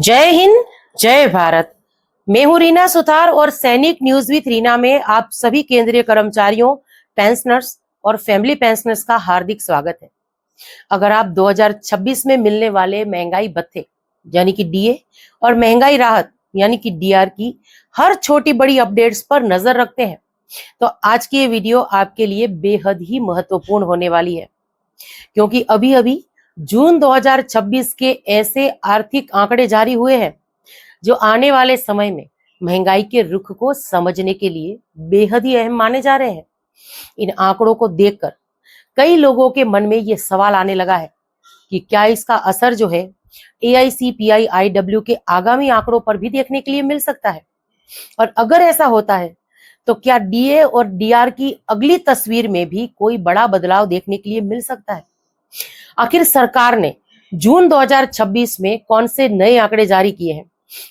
जय हिंद, जय भारत। मैं हूं रीना सुथार और सैनिक न्यूज विथ रीना में आप सभी केंद्रीय कर्मचारियों, पेंशनर्स और फैमिली पेंशनर्स का हार्दिक स्वागत है। अगर आप 2026 में मिलने वाले महंगाई भत्ते यानी कि डीए और महंगाई राहत यानी कि डीआर की हर छोटी बड़ी अपडेट्स पर नजर रखते हैं तो आज की ये वीडियो आपके लिए बेहद ही महत्वपूर्ण होने वाली है, क्योंकि अभी अभी जून 2026 के ऐसे आर्थिक आंकड़े जारी हुए हैं जो आने वाले समय में महंगाई के रुख को समझने के लिए बेहद ही अहम माने जा रहे हैं। इन आंकड़ों को देखकर कई लोगों के मन में ये सवाल आने लगा है कि क्या इसका असर जो है AICPI-IW के आगामी आंकड़ों पर भी देखने के लिए मिल सकता है, और अगर ऐसा होता है तो क्या डीए और डीआर की अगली तस्वीर में भी कोई बड़ा बदलाव देखने के लिए मिल सकता है। आखिर सरकार ने जून 2026 में कौन से नए आंकड़े जारी किए हैं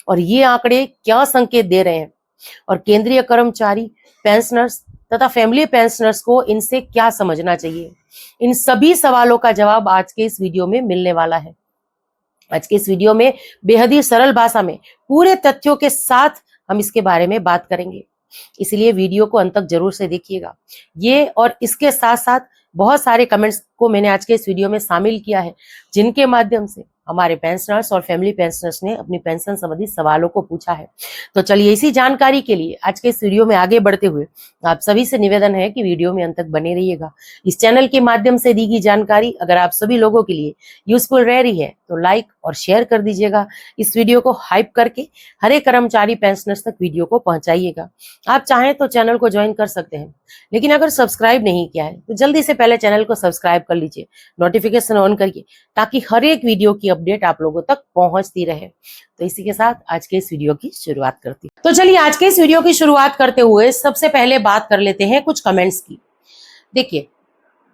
और ये आंकड़े क्या संकेत दे रहे हैं, और केंद्रीय कर्मचारी, पेंशनर्स तथा फैमिली पेंशनर्स को इनसे क्या समझना चाहिए। इन सभी सवालों का जवाब आज के इस वीडियो में मिलने वाला है। आज के इस वीडियो में बेहद ही सरल भाषा में पूरे तथ्यों के साथ हम इसके बारे में बात करेंगे, इसलिए वीडियो को अंत तक जरूर से देखिएगा। ये और इसके साथ साथ बहुत सारे कमेंट्स को मैंने आज के इस वीडियो में शामिल किया है, जिनके माध्यम से हमारे पेंशनर्स और फैमिली पेंशनर्स ने अपनी पेंशन संबंधी सवालों को पूछा है। तो चलिए इसी जानकारी के लिए आज के इस वीडियो में आगे बढ़ते हुए आप सभी से निवेदन है कि वीडियो में अंत तक बने रहिएगा। इस चैनल के माध्यम से दी गई जानकारी अगर आप सभी लोगों के लिए यूजफुल रह रही है तो लाइक और शेयर कर दीजिएगा। इस वीडियो को हाइप करके हर एक कर्मचारी पेंशनर्स तक वीडियो को पहुंचाइएगा। आप चाहें तो चैनल को ज्वाइन कर सकते हैं, लेकिन अगर सब्सक्राइब नहीं किया है तो जल्दी से पहले चैनल को सब्सक्राइब कर लीजिए, नोटिफिकेशन ऑन करिए, ताकि हर एक वीडियो की अपडेट आप लोगों तक पहुंचती रहे। तो इसी के साथ आज के इस वीडियो की शुरुआत करती हूँ। तो चलिए आज के इस वीडियो की शुरुआत करते हुए सबसे पहले बात कर लेते हैं कुछ कमेंट्स की। देखिए,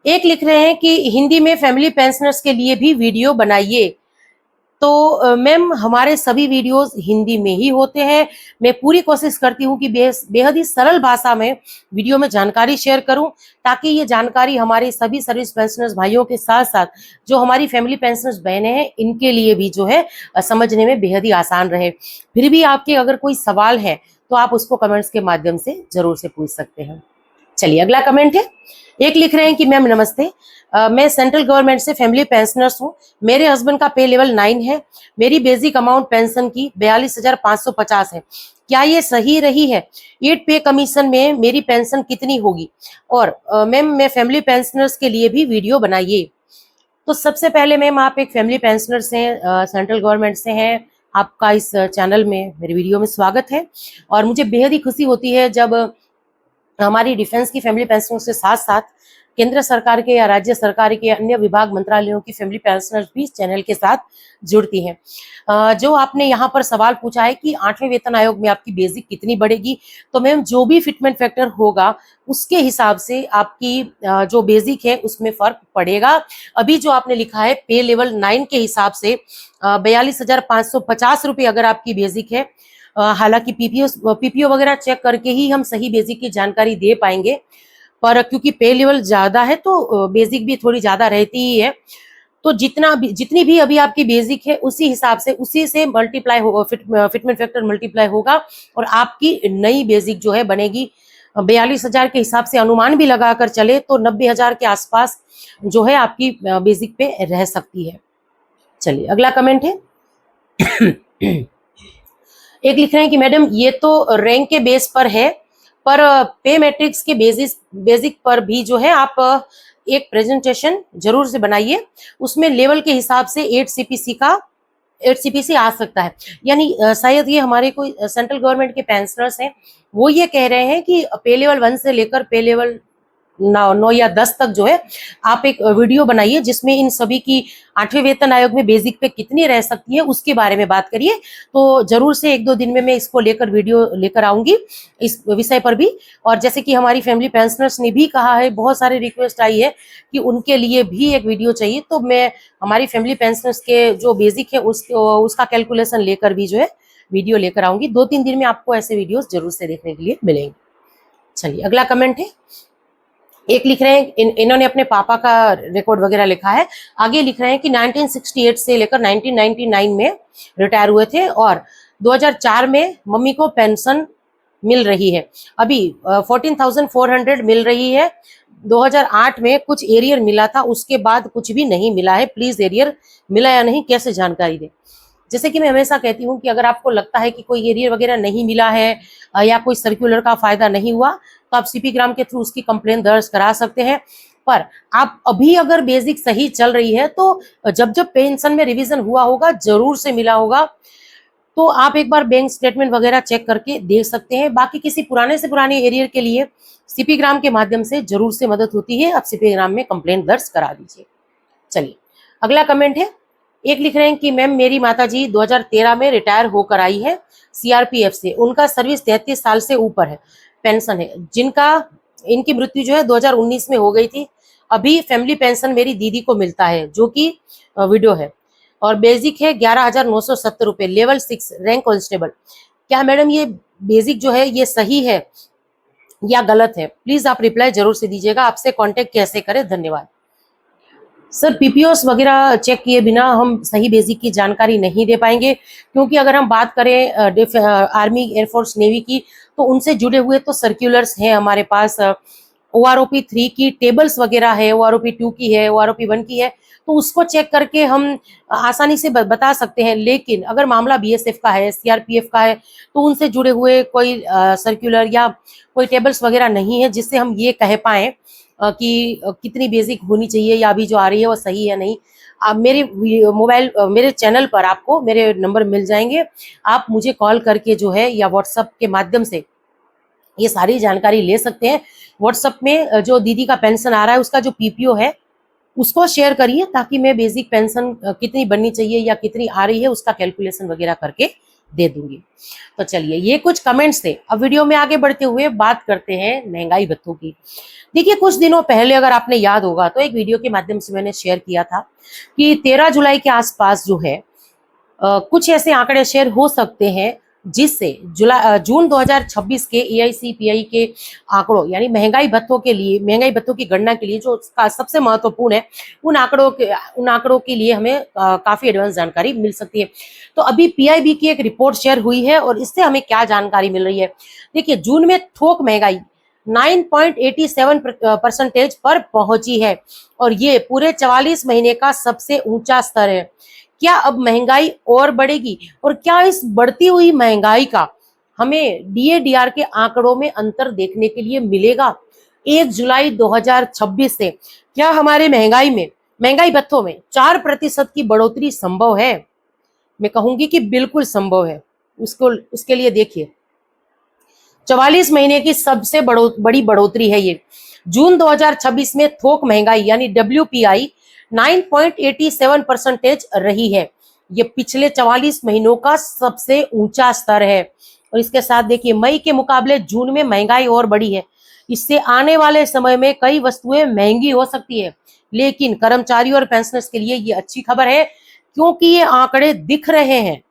एक लिख रहे हैं कि हिंदी में फैमिली पेंशनर्स के लिए भी वीडियो बनाइए। तो मैम, हमारे सभी वीडियोस हिंदी में ही होते हैं। मैं पूरी कोशिश करती हूँ कि बेहद ही सरल भाषा में वीडियो में जानकारी शेयर करूं, ताकि ये जानकारी हमारे सभी सर्विस पेंशनर्स भाइयों के साथ साथ जो हमारी फैमिली पेंशनर्स बहनें हैं इनके लिए भी जो है समझने में बेहद ही आसान रहे। फिर भी आपके अगर कोई सवाल है तो आप उसको कमेंट्स के माध्यम से जरूर से पूछ सकते हैं। चलिए अगला कमेंट है। एक लिख रहे हैं कि मैम नमस्ते, मैं सेंट्रल गवर्नमेंट से फैमिली पेंशनर्स हूँ। मेरे हस्बैंड का पे लेवल 9 है। मेरी बेसिक अमाउंट पेंशन की 42,550 है। क्या ये सही रही है? 8 पे कमीशन में मेरी पेंशन कितनी होगी? और मैम, मैं फैमिली पेंशनर्स के लिए भी वीडियो बनाइए। तो सबसे पहले मैम, आप एक फैमिली पेंशनर से सेंट्रल गवर्नमेंट से हैं, आपका इस चैनल में मेरे वीडियो में स्वागत है। और मुझे बेहद ही खुशी होती है जब हमारी डिफेंस की फैमिली पेंशनों से साथ साथ केंद्र सरकार के या राज्य सरकार के अन्य विभाग मंत्रालयों की फैमिली पेंशनर्स भी इस चैनल के साथ जुड़ती हैं। जो आपने यहाँ पर सवाल पूछा है कि 8वें वेतन आयोग में आपकी बेसिक कितनी बढ़ेगी, तो मैम जो भी फिटमेंट फैक्टर होगा उसके हिसाब से आपकी जो बेसिक है उसमें फर्क पड़ेगा। अभी जो आपने लिखा है पे लेवल 9 के हिसाब से 42,550 रुपये अगर आपकी बेसिक है। हालांकि पीपीओ वगैरह चेक करके ही हम सही बेसिक की जानकारी दे पाएंगे, पर क्योंकि पे लेवल ज्यादा है तो बेसिक भी थोड़ी ज्यादा रहती ही है। तो जितनी भी अभी आपकी बेसिक है उसी हिसाब से उसी से मल्टीप्लाई होगा, फिटमेंट फैक्टर मल्टीप्लाई होगा और आपकी नई बेसिक जो है बनेगी। 42,000 के हिसाब से अनुमान भी लगाकर चले तो 90,000 के आसपास जो है आपकी बेसिक पे रह सकती है। चलिए अगला कमेंट है। एक लिख रहे हैं कि मैडम, ये तो रैंक के बेस पर है, पर पे मैट्रिक्स के बेसिक पर भी जो है आप एक प्रेजेंटेशन जरूर से बनाइए। उसमें लेवल के हिसाब से 8 CPC आ सकता है। यानी शायद ये हमारे कोई सेंट्रल गवर्नमेंट के पेंशनर्स हैं, वो ये कह रहे हैं कि पे लेवल 1 से लेकर पे लेवल 9 या 10 तक जो है आप एक वीडियो बनाइए जिसमें इन सभी की 8वें वेतन आयोग में बेसिक पे कितनी रह सकती है उसके बारे में बात करिए। तो जरूर से 1-2 दिन में मैं इसको लेकर वीडियो लेकर आऊंगी इस विषय पर भी। और जैसे कि हमारी फैमिली पेंशनर्स ने भी कहा है, बहुत सारे रिक्वेस्ट आई है कि उनके लिए भी एक वीडियो चाहिए, तो मैं हमारी फैमिली पेंशनर्स के जो बेसिक है उसका कैलकुलेशन लेकर भी जो है वीडियो लेकर आऊंगी। 2-3 दिन में आपको ऐसे वीडियोस जरूर से देखने के लिए मिलेंगे। चलिए अगला कमेंट है। एक लिख रहे हैं इन्होंने अपने पापा का रिकॉर्ड वगैरह लिखा है। आगे लिख रहे हैं कि 1968 से लेकर 1999 में रिटायर हुए थे और 2004 में मम्मी को पेंशन मिल रही है। अभी 14,400 मिल रही है। 2008 में कुछ एरियर मिला था, उसके बाद कुछ भी नहीं मिला है। प्लीज एरियर मिला या नहीं कैसे जानकारी दें। जैसे कि मैं हमेशा कहती हूँ कि अगर आपको लगता है कि कोई एरियर वगैरह नहीं मिला है या कोई सर्कुलर का फायदा नहीं हुआ तो आप सीपी ग्राम के थ्रू उसकी कंप्लेन दर्ज करा सकते हैं। पर आप अभी अगर बेसिक सही चल रही है तो जब जब पेंशन में रिवीजन हुआ होगा जरूर से मिला होगा, तो आप एक बार बैंक स्टेटमेंट वगैरह चेक करके देख सकते हैं। बाकी किसी पुराने से पुराने एरियर के लिए सीपी ग्राम के माध्यम से जरूर से मदद होती है। आप सीपी ग्राम में कंप्लेंट दर्ज करा दीजिए। चलिए अगला कमेंट है। एक लिख रहे हैं कि मैम मेरी माताजी 2013 में रिटायर होकर आई है सीआरपीएफ से। उनका सर्विस 33 साल से ऊपर है, पेंशन है। इनकी मृत्यु जो है 2019 में हो गई थी। अभी फैमिली पेंशन मेरी दीदी को मिलता है जो कि विडो है और बेसिक है 11,970 रुपए, लेवल 6 रैंक कांस्टेबल। क्या मैडम ये बेसिक जो है ये सही है या गलत है? प्लीज आप रिप्लाई जरूर से दीजिएगा। आपसे कांटेक्ट कैसे करें? धन्यवाद। सर पीपीओस वगैरह चेक किए बिना हम सही बेसिक की जानकारी नहीं दे पाएंगे, क्योंकि अगर हम बात करें आर्मी, एयरफोर्स, नेवी की तो उनसे जुड़े हुए तो सर्क्यूलर्स हैं हमारे पास। OROP 3 की टेबल्स वगैरह है, OROP 2 की है, OROP 1 की है, तो उसको चेक करके हम आसानी से बता सकते हैं। लेकिन अगर मामला बीएसएफ का है, सीआरपीएफ का है, तो उनसे जुड़े हुए कोई सर्क्यूलर या कोई टेबल्स वगैरह नहीं है जिससे हम ये कह पाए कि कितनी बेसिक होनी चाहिए या अभी जो आ रही है वो सही है नहीं। आप मेरे मेरे चैनल पर आपको मेरे नंबर मिल जाएंगे। आप मुझे कॉल करके जो है या व्हाट्सएप के माध्यम से ये सारी जानकारी ले सकते हैं। व्हाट्सएप में जो दीदी का पेंशन आ रहा है उसका जो पीपीओ है उसको शेयर करिए, ताकि मैं बेसिक पेंशन कितनी बननी चाहिए या कितनी आ रही है उसका कैलकुलेशन वगैरह करके दे दूंगी। तो चलिए ये कुछ कमेंट्स थे। अब वीडियो में आगे बढ़ते हुए बात करते हैं महंगाई भत्तों की। देखिए कुछ दिनों पहले अगर आपने याद होगा तो एक वीडियो के माध्यम से मैंने शेयर किया था कि 13 जुलाई के आसपास जो है कुछ ऐसे आंकड़े शेयर हो सकते हैं जिससे जून 2026 के एआईसीपीआई के आंकड़ों यानी महंगाई भत्तों की गणना के लिए जो सबसे महत्वपूर्ण है उन आंकड़ों के लिए हमें काफी एडवांस जानकारी मिल सकती है। तो अभी पीआईबी की एक रिपोर्ट शेयर हुई है और इससे हमें क्या जानकारी मिल रही है। देखिए जून में थोक महंगाई 9.87% पर पहुंची है और ये पूरे 44 महीने का सबसे ऊंचा स्तर है। क्या अब महंगाई और बढ़ेगी और क्या इस बढ़ती हुई महंगाई का हमें डीएडीआर के आंकड़ों में अंतर देखने के लिए मिलेगा 1 जुलाई 2026 से? क्या हमारे महंगाई भत्तों में 4% की बढ़ोतरी संभव है? मैं कहूंगी कि बिल्कुल संभव है। उसके लिए देखिए 44 महीने की सबसे बड़ी बढ़ोतरी है ये। जून 2026 में थोक महंगाई यानी WPI 9.87% रही है। ये पिछले 44 महीनों का सबसे ऊंचा स्तर है। और इसके साथ देखिए मई के मुकाबले जून में महंगाई और बढ़ी है। इससे आने वाले समय में कई वस्तुएं महंगी हो सकती है, लेकिन कर्मचारियों और पेंशनर्स के लिए ये अच्छी खबर है क्योंकि ये आंकड़े दिख रहे हैं।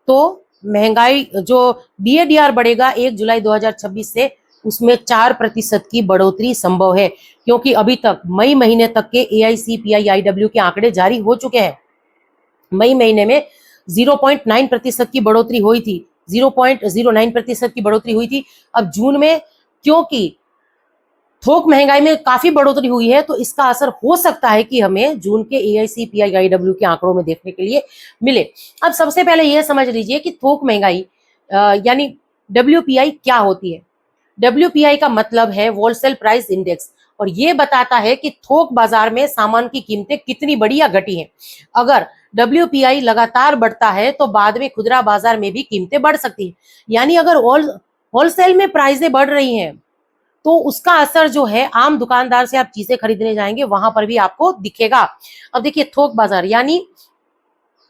तो महंगाई जो डीएडीआर बढ़ेगा 1 जुलाई 2026 से उसमें 4% की बढ़ोतरी संभव है, क्योंकि अभी तक मई महीने तक के AICPI-IW के आंकड़े जारी हो चुके हैं। मई महीने में 0.9% की बढ़ोतरी हुई थी, 0.09% की बढ़ोतरी हुई थी। अब जून में क्योंकि थोक महंगाई में काफी बढ़ोतरी हुई है तो इसका असर हो सकता है कि हमें जून के AICPI-IW के आंकड़ों में देखने के लिए मिले। अब सबसे पहले यह समझ लीजिए कि थोक महंगाई यानी WPI क्या होती है। WPI का मतलब है होलसेल प्राइस इंडेक्स और ये बताता है कि थोक बाजार में सामान की कीमतें कितनी बढ़ी या घटी हैं। अगर WPI लगातार बढ़ता है तो बाद में खुदरा बाजार में भी कीमतें बढ़ सकती है। यानी अगर होलसेल में प्राइसें बढ़ रही हैं तो उसका असर जो है आम दुकानदार से आप चीजें खरीदने जाएंगे वहां पर भी आपको दिखेगा। अब देखिए थोक बाजार यानी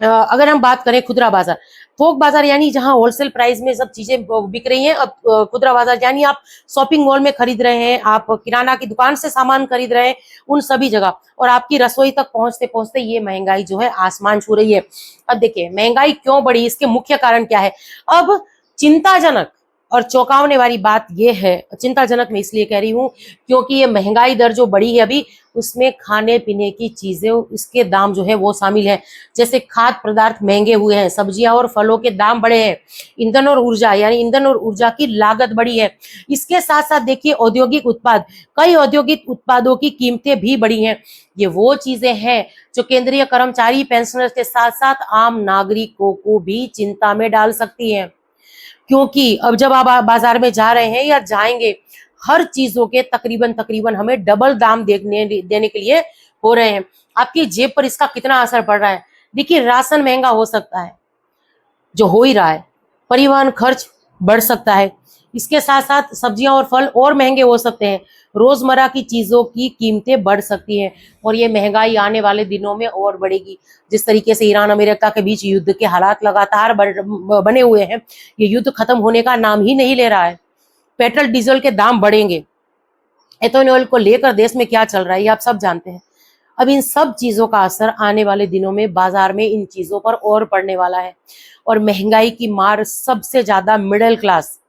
अगर हम बात करें खुदरा बाजार, थोक बाजार यानी जहां होलसेल प्राइस में सब चीजें बिक रही हैं। अब खुदरा बाजार यानी आप शॉपिंग मॉल में खरीद रहे हैं, आप किराना की दुकान से सामान खरीद रहे हैं, उन सभी जगह और आपकी रसोई तक पहुंचते पहुंचते ये महंगाई जो है आसमान छू रही है। अब देखिए महंगाई क्यों बढ़ी, इसके मुख्य कारण क्या है। अब चिंताजनक और चौंकाने वाली बात यह है, चिंताजनक मैं इसलिए कह रही हूँ क्योंकि ये महंगाई दर जो बढ़ी है अभी, उसमें खाने पीने की चीजें, इसके दाम जो है वो शामिल है। जैसे खाद्य पदार्थ महंगे हुए हैं, सब्जियां और फलों के दाम बढ़े हैं, ईंधन और ऊर्जा यानी ईंधन और ऊर्जा की लागत बढ़ी है। इसके साथ साथ देखिए औद्योगिक उत्पाद, कई औद्योगिक उत्पादों की कीमतें भी बढ़ी हैं। ये वो चीजें हैं जो केंद्रीय कर्मचारी, पेंशनर्स के साथ साथ आम नागरिकों को भी चिंता में डाल सकती है। क्योंकि अब जब आप बाजार में जा रहे हैं या जाएंगे, हर चीजों के तकरीबन हमें डबल दाम देने के लिए हो रहे हैं। आपकी जेब पर इसका कितना असर पड़ रहा है? देखिए, राशन महंगा हो सकता है, जो हो ही रहा है। परिवहन खर्च बढ़ सकता है। इसके साथ साथ सब्जियां और फल और महंगे हो सकते हैं। रोजमर्रा की चीजों की कीमतें बढ़ सकती हैं और ये महंगाई आने वाले दिनों में और बढ़ेगी। जिस तरीके से ईरान अमेरिका के बीच युद्ध के हालात लगातार बने हुए हैं, ये युद्ध खत्म होने का नाम ही नहीं ले रहा है। पेट्रोल डीजल के दाम बढ़ेंगे। एथेनॉल को लेकर देश में क्या चल रहा है ये आप सब जानते हैं। अब इन सब चीजों का असर आने वाले दिनों में बाजार में इन चीजों पर और पड़ने वाला है और महंगाई की मार सबसे ज्यादा मिडिल क्लास,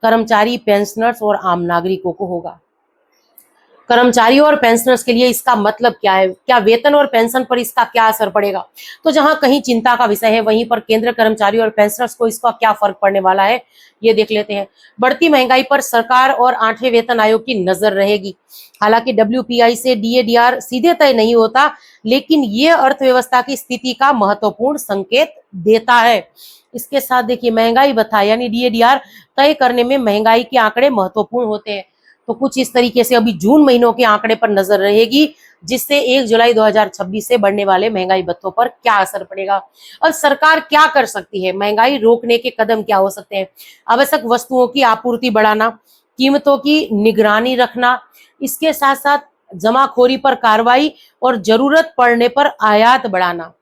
कर्मचारी, पेंशनर्स और आम नागरिकों को होगा। कर्मचारियों और पेंशनर्स के लिए इसका मतलब क्या है? क्या वेतन और पेंशन पर इसका क्या असर पड़ेगा? तो जहां कहीं चिंता का विषय है, वहीं पर केंद्र कर्मचारियों और पेंशनर्स को इसका क्या फर्क पड़ने वाला है, ये देख लेते हैं। बढ़ती महंगाई पर सरकार और 8वें वेतन आयोग की नजर रहेगी। हालांकि WPI से DADR सीधे तय नहीं होता, लेकिन ये अर्थव्यवस्था की स्थिति का महत्वपूर्ण संकेत देता है। इसके साथ देखिए, महंगाई भत्ता यानी DADR तय करने में महंगाई के आंकड़े महत्वपूर्ण होते हैं। तो कुछ इस तरीके से अभी जून महीनों के आंकड़े पर नजर रहेगी, जिससे 1 जुलाई 2026 से बढ़ने वाले महंगाई भत्तों पर क्या असर पड़ेगा। अब सरकार क्या कर सकती है? महंगाई रोकने के कदम क्या हो सकते हैं? आवश्यक वस्तुओं की आपूर्ति बढ़ाना, कीमतों की निगरानी रखना, इसके साथ साथ जमाखोरी पर कार्रवाई और जरूरत पड़ने पर आयात बढ़ाना।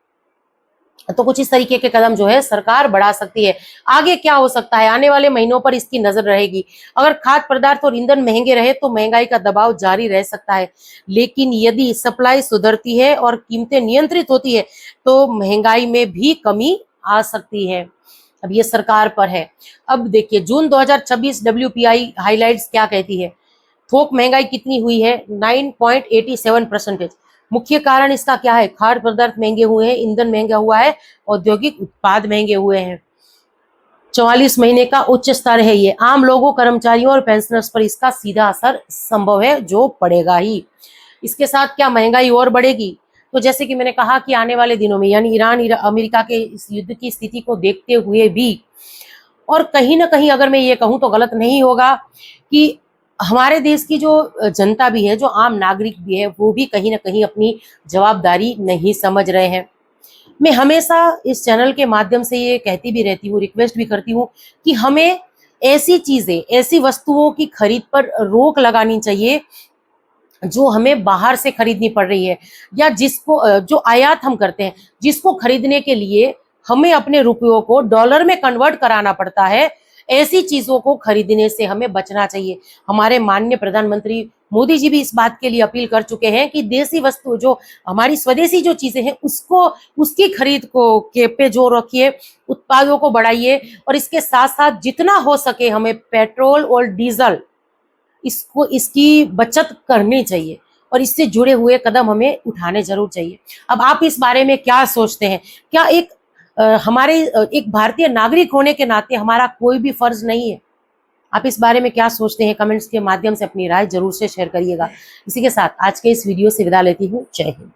तो कुछ इस तरीके के कदम जो है सरकार बढ़ा सकती है। आगे क्या हो सकता है? आने वाले महीनों पर इसकी नजर रहेगी। अगर खाद्य पदार्थ और ईंधन महंगे रहे तो महंगाई का दबाव जारी रह सकता है, लेकिन यदि सप्लाई सुधरती है और कीमतें नियंत्रित होती है तो महंगाई में भी कमी आ सकती है। अब ये सरकार पर है। अब देखिए, जून 2026 WPI हाइलाइट्स क्या कहती है? थोक महंगाई कितनी हुई है? 9.87%। मुख्य कारण इसका क्या है? खाद्य पदार्थ महंगे हुए हैं, ईंधन महंगा हुआ है, औद्योगिक उत्पाद महंगे हुए हैं। 44 महीने का उच्च स्तर है ये। आम लोगों, कर्मचारियों और पेंशनर्स पर इसका सीधा असर संभव है, जो पड़ेगा ही। इसके साथ क्या महंगाई और बढ़ेगी? तो जैसे कि मैंने कहा कि आने वाले दिनों में यानी ईरान अमेरिका के इस युद्ध की स्थिति को देखते हुए भी, और कहीं ना कहीं अगर मैं ये कहूँ तो गलत नहीं होगा कि हमारे देश की जो जनता भी है, जो आम नागरिक भी है, वो भी कहीं ना कहीं अपनी जवाबदारी नहीं समझ रहे हैं। मैं हमेशा इस चैनल के माध्यम से ये कहती भी रहती हूँ, रिक्वेस्ट भी करती हूँ कि हमें ऐसी चीजें, ऐसी वस्तुओं की खरीद पर रोक लगानी चाहिए जो हमें बाहर से खरीदनी पड़ रही है, या जिसको जो आयात हम करते हैं, जिसको खरीदने के लिए हमें अपने रुपयों को डॉलर में कन्वर्ट कराना पड़ता है। ऐसी चीजों को खरीदने से हमें बचना चाहिए। हमारे माननीय प्रधानमंत्री मोदी जी भी इस बात के लिए अपील कर चुके हैं कि देसी वस्तु, जो हमारी स्वदेशी जो चीजें हैं, उसको, उसकी खरीद को के पे जोर रखिए, उत्पादों को बढ़ाइए और इसके साथ साथ जितना हो सके हमें पेट्रोल और डीजल, इसकी बचत करनी चाहिए और इससे जुड़े हुए कदम हमें उठाने जरूर चाहिए। अब आप इस बारे में क्या सोचते हैं? क्या हमारे एक भारतीय नागरिक होने के नाते हमारा कोई भी फर्ज नहीं है? आप इस बारे में क्या सोचते हैं? कमेंट्स के माध्यम से अपनी राय जरूर से शेयर करिएगा। इसी के साथ आज के इस वीडियो से विदा लेती हूँ। जय हिंद।